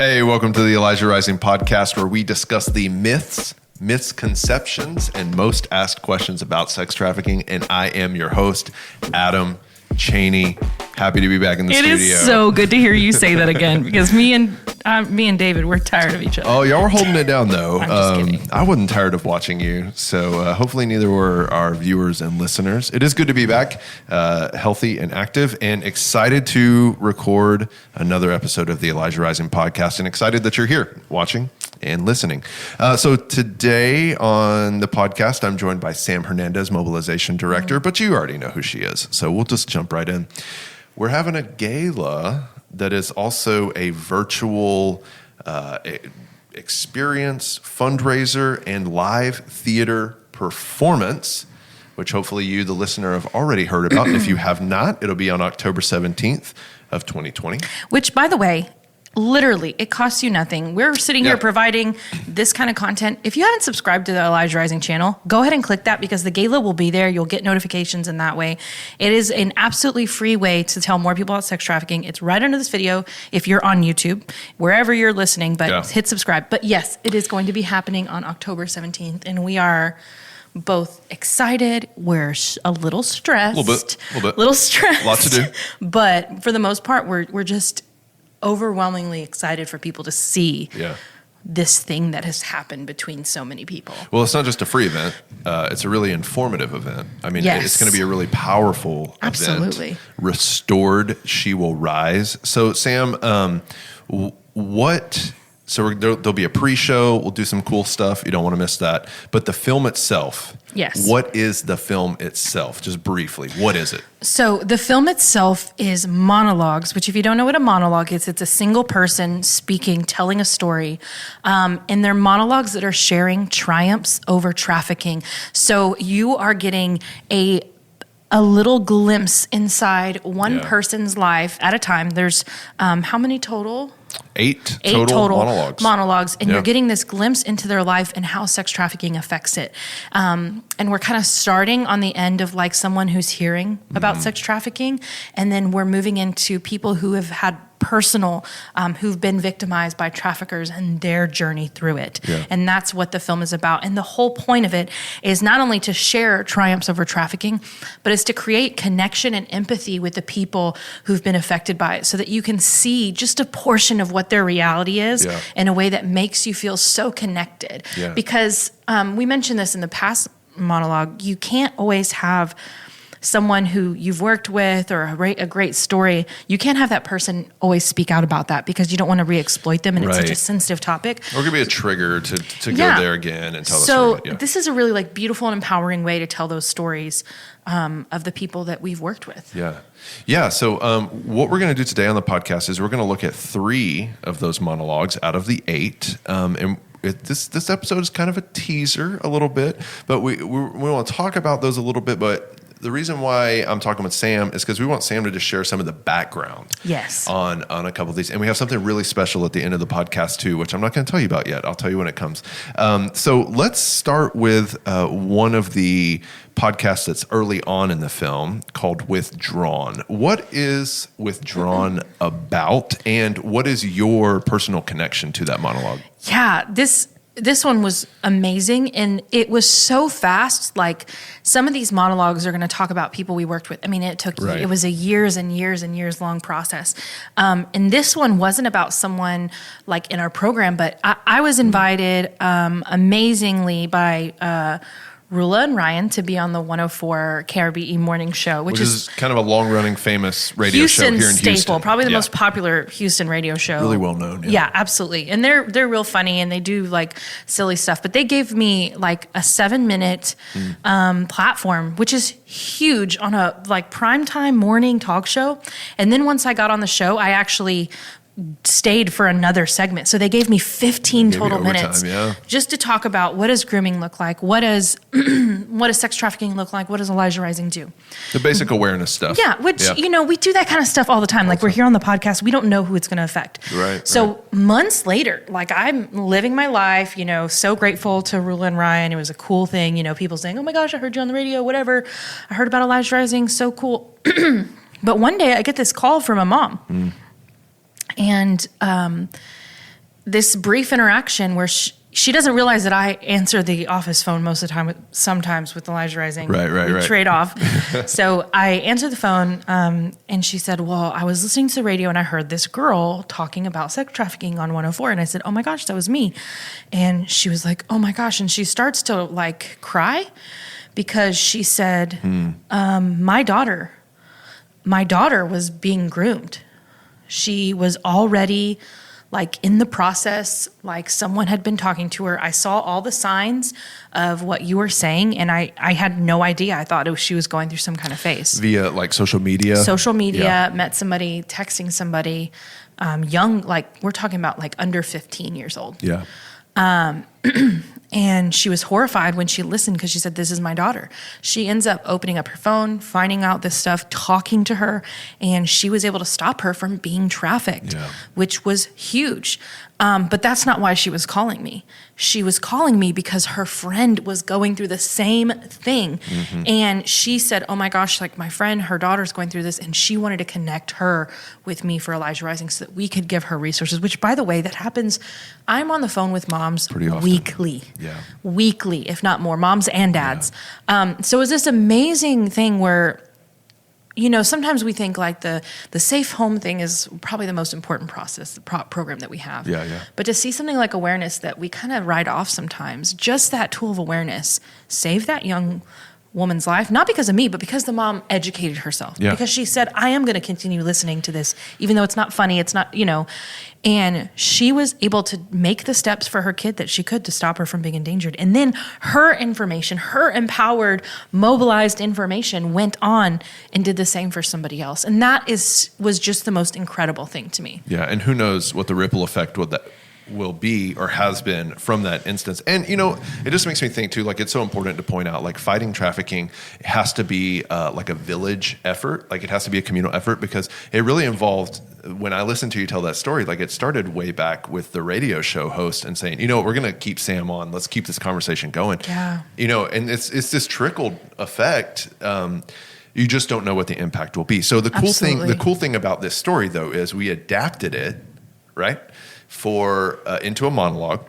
Hey, welcome to the Elijah Rising podcast, where we discuss the myths, misconceptions, and most asked questions about sex trafficking. And I am your host, Adam Cheney. Happy to be back in the studio. It is so good to hear you say that again, because me and David, we're tired of each other. Oh, y'all were holding it down, though. I'm just kidding. I wasn't tired of watching you, so hopefully neither were our viewers and listeners. It is good to be back, healthy and active, and excited to record another episode of the Elijah Rising podcast, and excited that you're here watching and listening. So today on the podcast, I'm joined by Sam Hernandez, Mobilization Director, but you already know who she is, so we'll just jump right in. We're having a gala that is also a virtual experience, fundraiser, and live theater performance, which hopefully you, the listener, have already heard about. If you have not, it'll be on October 17th of 2020. Which, by the way, literally, it costs you nothing. We're sitting here providing this kind of content. If you haven't subscribed to the Elijah Rising channel, go ahead and click that, because the gala will be there. You'll get notifications in that way. It is an absolutely free way to tell more people about sex trafficking. It's right under this video if you're on YouTube, wherever you're listening, but hit subscribe. But yes, it is going to be happening on October 17th, and we are both excited. We're a little stressed. A little bit. Little stressed. Lot to do. But for the most part, we're just overwhelmingly excited for people to see this thing that has happened between so many people. Well, it's not just a free event. It's a really informative event. I mean, it's going to be a really powerful event. Restored, She Will Rise. So, Sam, So there'll be a pre-show. We'll do some cool stuff. You don't want to miss that. But the film itself. Yes. What is the film itself? Just briefly, what is it? So the film itself is monologues, which if you don't know what a monologue is, it's a single person speaking, telling a story. And they're monologues that are sharing triumphs over trafficking. So you are getting a little glimpse inside one person's life at a time. There's how many total? Eight total monologues, and you're getting this glimpse into their life and how sex trafficking affects it. And we're kind of starting on the end of like someone who's hearing about sex trafficking, and then we're moving into people who have had personal, who've been victimized by traffickers and their journey through it. And that's what the film is about. And the whole point of it is not only to share triumphs over trafficking, but it's to create connection and empathy with the people who've been affected by it, so that you can see just a portion of what their reality is in a way that makes you feel so connected. Because we mentioned this in the past monologue, you can't always have someone who you've worked with or a great story. You can't have that person always speak out about that, because you don't want to re-exploit them, and it's such a sensitive topic. Or it could be a trigger to go there again and tell the story. So this is a really like beautiful and empowering way to tell those stories of the people that we've worked with. So what we're going to do today on the podcast is we're going to look at 3 of those monologues out of the 8. This episode is kind of a teaser a little bit, but we want to talk about those a little bit. But the reason why I'm talking with Sam is because we want Sam to just share some of the background on a couple of these. And we have something really special at the end of the podcast too, which I'm not going to tell you about yet. I'll tell you when it comes. So let's start with one of the podcasts that's early on in the film called Withdrawn. What is Withdrawn about, and what is your personal connection to that monologue? This one was amazing, and it was so fast. Like, some of these monologues are going to talk about people we worked with. I mean, it was a years and years and years long process. And this one wasn't about someone like in our program, but I was invited amazingly by Rula and Ryan to be on the 104 KRBE morning show, which is kind of a long-running, famous radio show here in Houston. Staple, probably the most popular Houston radio show. Really well known. Yeah, absolutely. And they're real funny, and they do like silly stuff. But they gave me like a 7-minute platform, which is huge on a like primetime morning talk show. And then once I got on the show, I actually stayed for another segment. So they gave me 15 total minutes just to talk about what does grooming look like? What does sex trafficking look like? What does Elijah Rising do? The basic awareness stuff. You know, we do that kind of stuff all the time. Like, we're here on the podcast, we don't know who it's going to affect. So months later, like, I'm living my life, you know, so grateful to Rula and Ryan. It was a cool thing, you know, people saying, oh my gosh, I heard you on the radio, whatever. I heard about Elijah Rising, so cool. But one day I get this call from a mom. And this brief interaction where she doesn't realize that I answer the office phone most of the time, sometimes with Elijah Rising. Right. Trade off. So I answered the phone, and she said, well, I was listening to the radio and I heard this girl talking about sex trafficking on 104. And I said, oh my gosh, that was me. And she was like, oh my gosh. And she starts to like cry because she said, my daughter was being groomed. She was already like in the process, like someone had been talking to her. I saw all the signs of what you were saying, and I had no idea. I thought she was going through some kind of phase. Via like social media? Social media, met somebody, texting somebody, young, like we're talking about like under 15 years old. Yeah. And she was horrified when she listened because she said, this is my daughter. She ends up opening up her phone, finding out this stuff, talking to her, and she was able to stop her from being trafficked, which was huge. But that's not why she was calling me. She was calling me because her friend was going through the same thing. Mm-hmm. And she said, oh my gosh, like my friend, her daughter's going through this, and she wanted to connect her with me for Elijah Rising so that we could give her resources, which by the way, that happens. I'm on the phone with moms weekly. Yeah. Weekly, if not more, moms and dads. So it was this amazing thing where, you know, sometimes we think like the safe home thing is probably the most important program that we have. Yeah. But to see something like awareness that we kind of write off sometimes, just that tool of awareness saved that young woman's life, not because of me, but because the mom educated herself. Yeah. Because she said, I am going to continue listening to this, even though it's not funny, it's not, you know. And she was able to make the steps for her kid that she could to stop her from being endangered. And then her information, her empowered, mobilized information went on and did the same for somebody else. And that was just the most incredible thing to me. Yeah, and who knows what the ripple effect will be or has been from that instance. And, you know, it just makes me think too, like it's so important to point out, like fighting trafficking has to be like a village effort. Like it has to be a communal effort because it really involved, when I listened to you tell that story, like it started way back with the radio show host and saying, you know, we're going to keep Sam on. Let's keep this conversation going. Yeah. You know, and it's this trickled effect. You just don't know what the impact will be. So the cool thing about this story though, is we adapted it, right? Into a monologue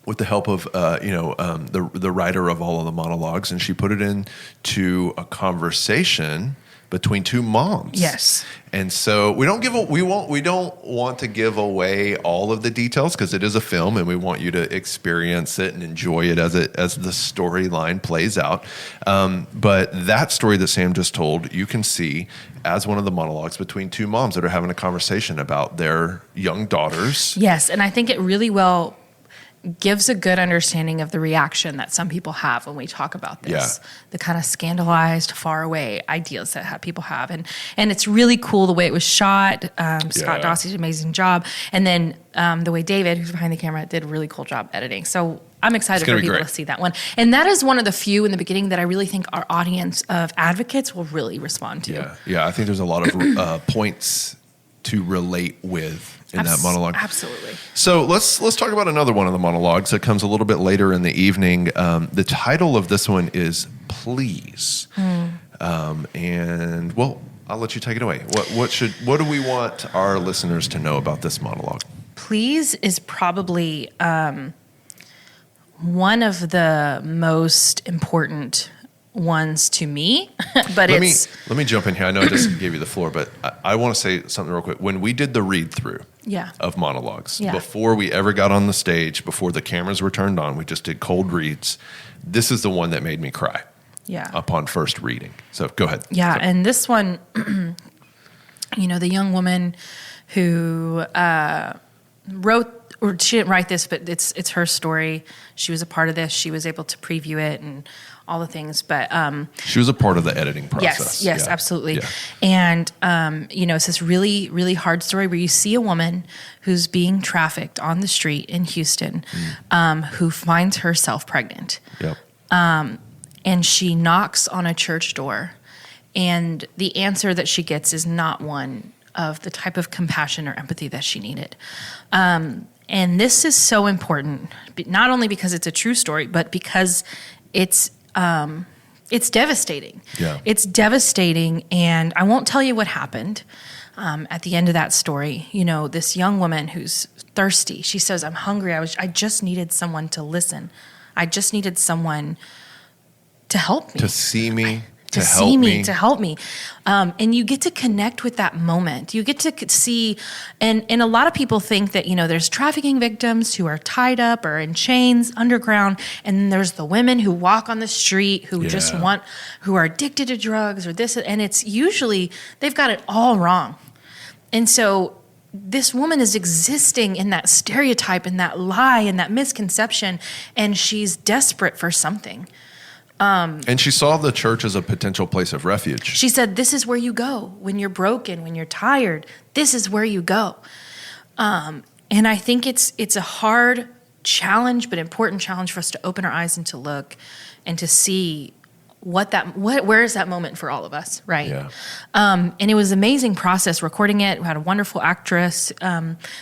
with the help of the writer of all of the monologues, and she put it into a conversation between two moms. Yes. And so we don't want to give away all of the details because it is a film and we want you to experience it and enjoy it as the storyline plays out. But that story that Sam just told, you can see as one of the monologues between two moms that are having a conversation about their young daughters. Yes, and I think it really well gives a good understanding of the reaction that some people have when we talk about this. Yeah. The kind of scandalized, far away ideas that people have. And it's really cool the way it was shot. Scott Dossey's amazing job. And then the way David, who's behind the camera, did a really cool job editing. So I'm excited for people to see that one. And that is one of the few in the beginning that I really think our audience of advocates will really respond to. Yeah. I think there's a lot of points to relate with in that monologue. Absolutely. So let's talk about another one of the monologues that comes a little bit later in the evening. The title of this one is Please. And well, I'll let you take it away. What do we want our listeners to know about this monologue? Please is probably one of the most important ones to me, but let me jump in here. I know I just gave you the floor, but I want to say something real quick. When we did the read through of monologues, before we ever got on the stage, before the cameras were turned on, we just did cold reads. This is the one that made me cry. Upon first reading. So go ahead. And this one, you know, the young woman who wrote, or she didn't write this, but it's her story. She was a part of this. She was able to preview it and all the things, but she was a part of the editing process. Yes, absolutely. And you know, it's this really, really hard story where you see a woman who's being trafficked on the street in Houston, who finds herself pregnant. And she knocks on a church door, and the answer that she gets is not one of the type of compassion or empathy that she needed. And this is so important, not only because it's a true story, but because it's devastating. It's devastating, and I won't tell you what happened, at the end of that story, this young woman who's thirsty, she says, I'm hungry. I just needed someone to listen. I just needed someone to help me. To see me. To help me. And you get to connect with that moment. You get to see, and a lot of people think that, there's trafficking victims who are tied up or in chains underground, and then there's the women who walk on the street who who are addicted to drugs or this, and it's usually, they've got it all wrong. And so this woman is existing in that stereotype, in that lie, in that misconception, and she's desperate for something. And she saw the church as a potential place of refuge. She said, this is where you go when you're broken, when you're tired. This is where you go. And I think it's a hard challenge, but important challenge for us to open our eyes and to look and to see where is that moment for all of us, right? Yeah. And it was an amazing process recording it. We had a wonderful actress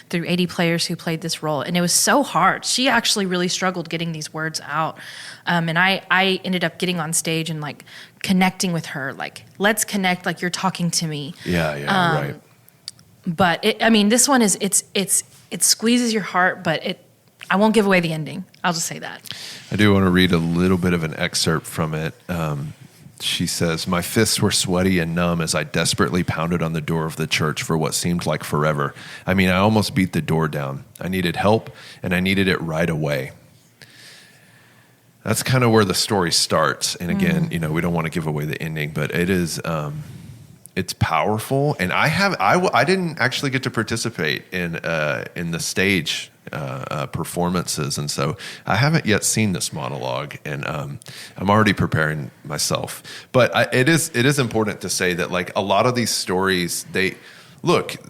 through 80 players who played this role, and it was so hard. She actually really struggled getting these words out. And I ended up getting on stage and like connecting with her, like, let's connect like you're talking to me. Yeah, right. But this one is, it squeezes your heart, but I won't give away the ending. I'll just say that. I do want to read a little bit of an excerpt from it. She says, my fists were sweaty and numb as I desperately pounded on the door of the church for what seemed like forever. I almost beat the door down. I needed help, and I needed it right away. That's kind of where the story starts. And again, we don't want to give away the ending, but it is... it's powerful, and I didn't actually get to participate in the stage performances, and so I haven't yet seen this monologue, and I'm already preparing myself. But it is important to say that like a lot of these stories,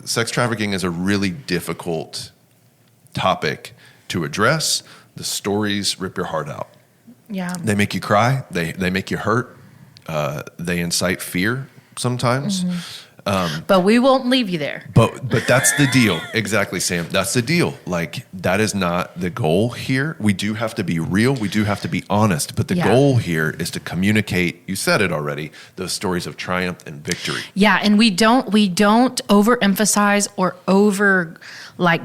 sex trafficking is a really difficult topic to address. The stories rip your heart out. Yeah, they make you cry. They make you hurt. They incite fear sometimes. But we won't leave you there. But that's the deal. Exactly, Sam. That's the deal. Like, that is not the goal here. We do have to be real. We do have to be honest. But the goal here is to communicate, you said it already, those stories of triumph and victory. Yeah, and we don't overemphasize or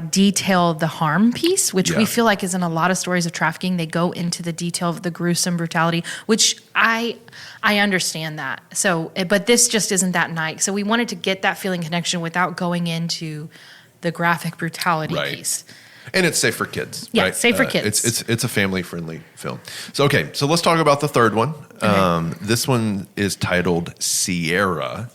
detail the harm piece, which we feel like is in a lot of stories of trafficking. They go into the detail of the gruesome brutality, which I understand that. So, but this just isn't that night. So we wanted to get that feeling connection without going into the graphic brutality piece. And it's safe for kids. Yeah, right? safe for kids. It's a family-friendly film. So let's talk about the third one. Okay. This one is titled Sierra.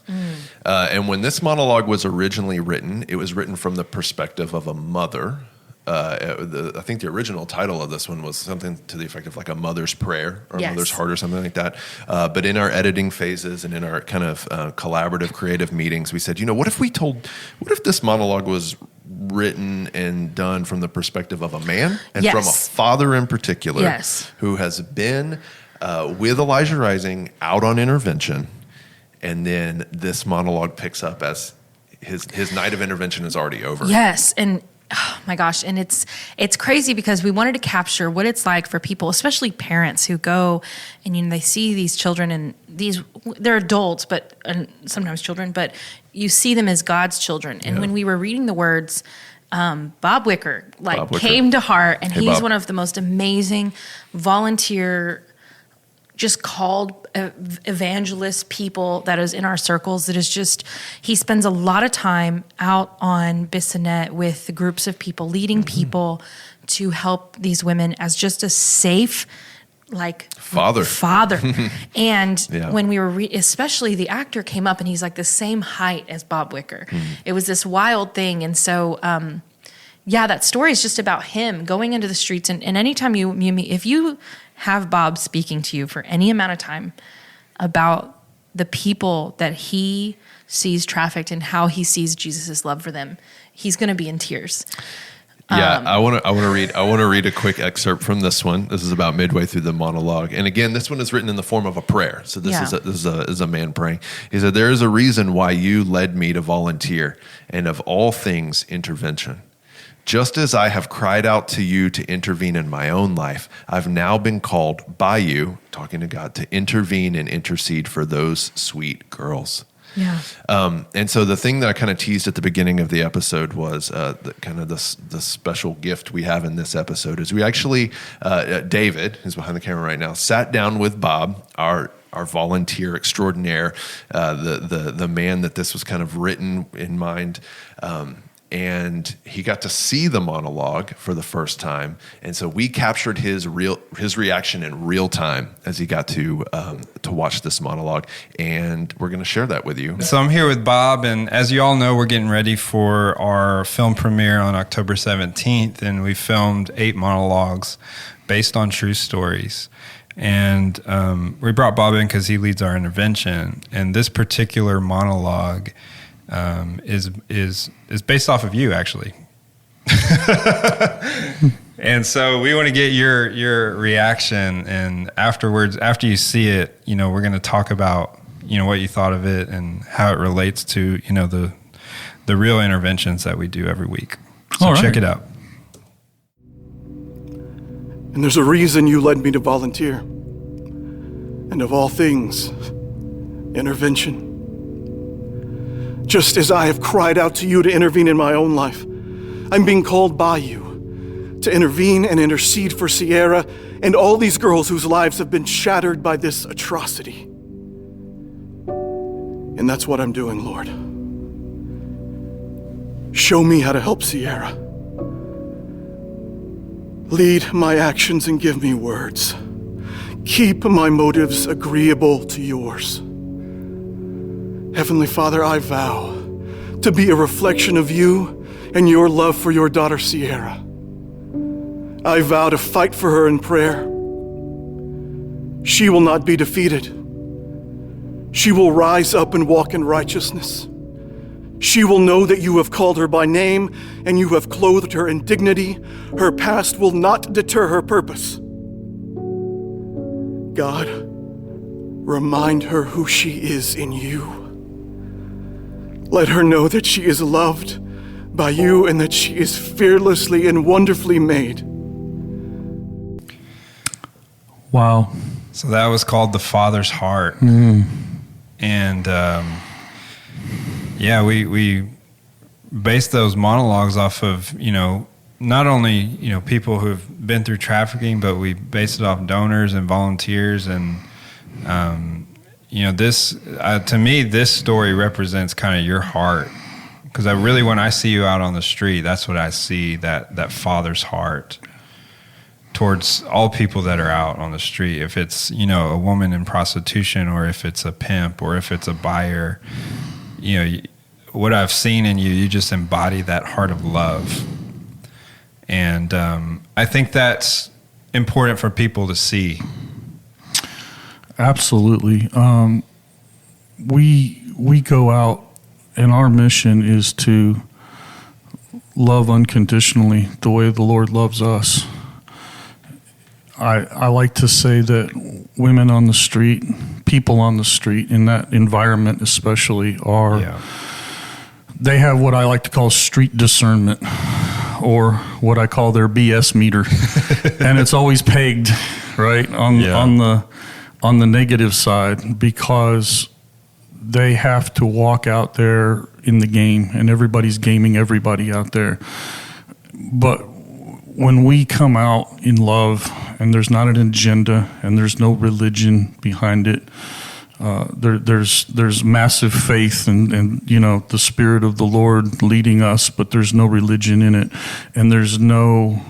And when this monologue was originally written, it was written from the perspective of a mother. I think the original title of this one was something to the effect of like a mother's prayer or a mother's heart or something like that. But in our editing phases and in our kind of collaborative creative meetings, we said, what if this monologue was written and done from the perspective of a man and from a father in particular who has been with Elijah Rising out on intervention, and then this monologue picks up as his night of intervention is already over. Yes, and oh my gosh, and it's crazy because we wanted to capture what it's like for people, especially parents who go and they see these children, and they're adults, and sometimes children, but you see them as God's children. And when we were reading the words, Bob Wicker came to heart, and he's Bob. One of the most amazing volunteer, just called evangelist people that is in our circles. That is just, he spends a lot of time out on Bissonnette with groups of people, leading people to help these women as just a safe, father. And when we were, especially the actor came up and he's like the same height as Bob Wicker. It was this wild thing. And so, that story is just about him going into the streets. And anytime you meet, if you have Bob speaking to you for any amount of time about the people that he sees trafficked and how he sees Jesus' love for them, he's going to be in tears. I want to read a quick excerpt from this one. This is about midway through the monologue, and again, this one is written in the form of a prayer. So this is a man praying. He said, "There is a reason why you led me to volunteer, and of all things, intervention. Just as I have cried out to you to intervene in my own life, I've now been called by you," talking to God, "to intervene and intercede for those sweet girls. Yeah. And so the thing that I kind of teased at the beginning of the episode was the special gift we have in this episode is we actually, David, who's behind the camera right now, sat down with Bob, our volunteer extraordinaire, the man that this was kind of written in mind. And he got to see the monologue for the first time, and so we captured his reaction in real time as he got to watch this monologue, and we're going to share that with you. So I'm here with Bob, and as you all know, we're getting ready for our film premiere on October 17th, and we filmed 8 monologues based on true stories. And we brought Bob in because he leads our intervention, and this particular monologue is based off of you, actually. And so we want to get your reaction, and afterwards, after you see it, we're going to talk about what you thought of it and how it relates to the real interventions that we do every week. So All right. Check it out. And there's a reason you led me to volunteer. And of all things, intervention. Just as I have cried out to you to intervene in my own life, I'm being called by you to intervene and intercede for Sierra and all these girls whose lives have been shattered by this atrocity. And that's what I'm doing, Lord. Show me how to help Sierra. Lead my actions and give me words. Keep my motives agreeable to yours. Heavenly Father, I vow to be a reflection of you and your love for your daughter Sierra. I vow to fight for her in prayer. She will not be defeated. She will rise up and walk in righteousness. She will know that you have called her by name and you have clothed her in dignity. Her past will not deter her purpose. God, remind her who she is in you. Let her know that she is loved by you and that she is fearlessly and wonderfully made. Wow. So that was called The Father's Heart. And we based those monologues off of, not only, people who've been through trafficking, but we based it off donors and volunteers. And, this, to me, this story represents kind of your heart. Because when I see you out on the street, that's what I see, that Father's heart towards all people that are out on the street. If it's, a woman in prostitution, or if it's a pimp, or if it's a buyer, what I've seen in you, you just embody that heart of love. And I think that's important for people to see. Absolutely. We go out, and our mission is to love unconditionally the way the Lord loves us. I like to say that women on the street, people on the street, in that environment especially, they have what I like to call street discernment, or what I call their BS meter. And it's always pegged, right, on the negative side, because they have to walk out there in the game, and everybody's gaming everybody out there. But when we come out in love, and there's not an agenda, and there's no religion behind it, there's massive faith and the Spirit of the Lord leading us, but there's no religion in it, and there's no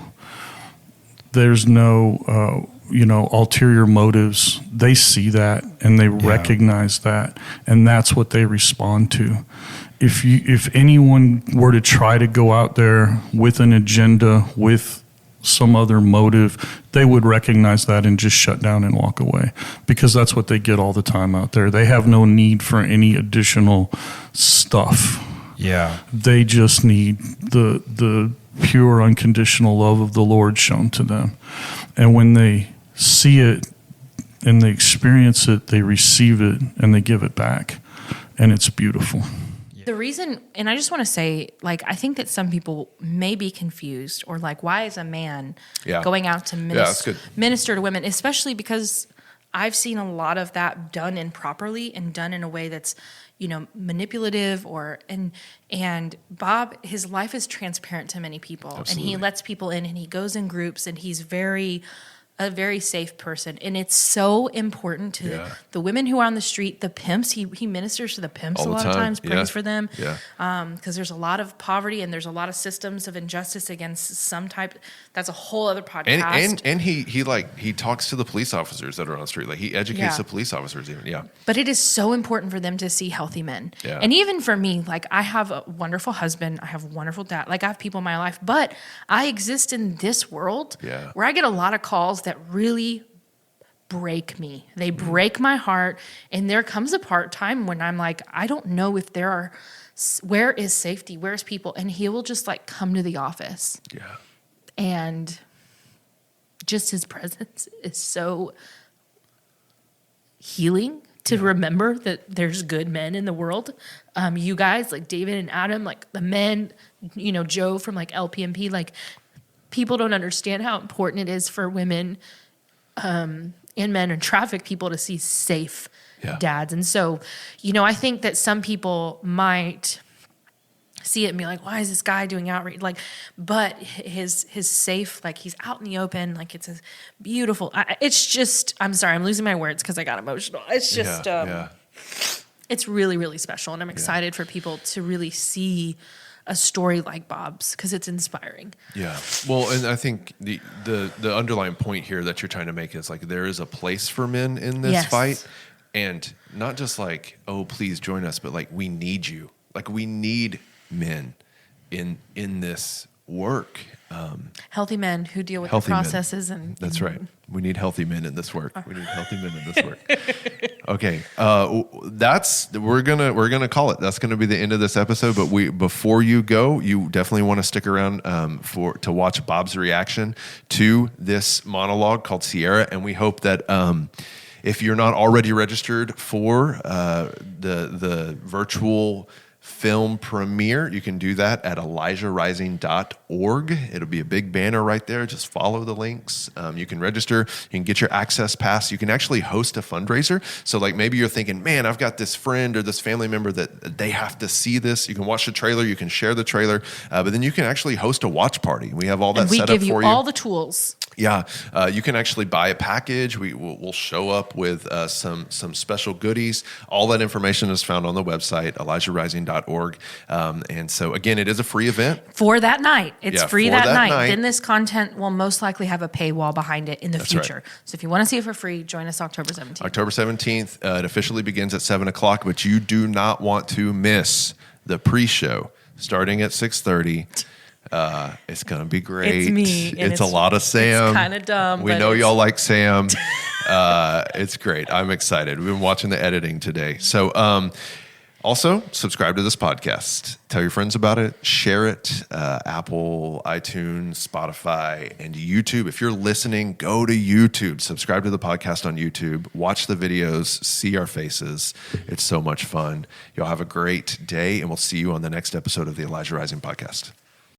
ulterior motives. They see that, and they recognize that, and that's what they respond to. If anyone were to try to go out there with an agenda, with some other motive, they would recognize that and just shut down and walk away, because that's what they get all the time out there. They have no need for any additional stuff. Yeah. They just need the pure, unconditional love of the Lord shown to them. And when they see it and they experience it, they receive it and they give it back. And it's beautiful. The reason, and I just want to say, I think that some people may be confused, or why is a man going out to minister to women, especially because I've seen a lot of that done improperly and done in a way that's, manipulative and Bob, his life is transparent to many people. Absolutely. And he lets people in and he goes in groups and he's a very safe person. And it's so important to the women who are on the street, the pimps. He ministers to the pimps All a the lot time. of times, prays for them. Yeah. Because there's a lot of poverty and there's a lot of systems of injustice against some type. That's a whole other podcast. And he talks to the police officers that are on the street. Like he educates Yeah. the police officers even. Yeah. But it is so important for them to see healthy men. Yeah. And even for me, like I have a wonderful husband, I have a wonderful dad, like I have people in my life, but I exist in this world where I get a lot of calls that really break me. They break my heart. And there comes a time when I'm like, I don't know if where is safety? Where's people? And he will just like come to the office. Yeah. And just his presence is so healing to remember that there's good men in the world. You guys, like David and Adam, like the men, Joe from like LPMP, like people don't understand how important it is for women and men and trafficked people to see safe dads. And so, I think that some people might see it and be like, why is this guy doing outreach? Like, but his safe, like he's out in the open, like it's a beautiful, it's just, I'm sorry, I'm losing my words because I got emotional. It's just, it's really, really special. And I'm excited for people to really see a story like Bob's because it's inspiring. Yeah. Well, and I think the underlying point here that you're trying to make is like there is a place for men in this fight. And not just like, oh, please join us, but like we need you. Like we need men in this work. Healthy men who deal with the Healthy men. processes and That's right. We need healthy men in this work. We need healthy men in this work. Okay, we're gonna call it. That's gonna be the end of this episode. But before you go, you definitely want to stick around to watch Bob's reaction to this monologue called Sierra, and we hope that if you're not already registered for the virtual film premiere, you can do that at ElijahRising.org. It'll be a big banner right there. Just follow the links. You can register. You can get your access pass. You can actually host a fundraiser. So like maybe you're thinking, man, I've got this friend or this family member that they have to see this. You can watch the trailer. You can share the trailer. But then you can actually host a watch party. We have all that set up for you. We give you all the tools. Yeah, you can actually buy a package. We'll show up with some special goodies. All that information is found on the website, ElijahRising.org. And so, again, it is a free event. For that night. It's free that night. Then this content will most likely have a paywall behind it in the future. Right. So if you want to see it for free, join us October 17th. October 17th. It officially begins at 7 o'clock, but you do not want to miss the pre-show starting at 6:30. It's gonna be great. It's me. It's a lot of Sam. It's kind of dumb. We know y'all like Sam. It's great. I'm excited. We've been watching the editing today. So also subscribe to this podcast. Tell your friends about it. Share it. Apple, iTunes, Spotify, and YouTube. If you're listening, go to YouTube. Subscribe to the podcast on YouTube. Watch the videos. See our faces. It's so much fun. Y'all have a great day, and we'll see you on the next episode of the Elijah Rising podcast.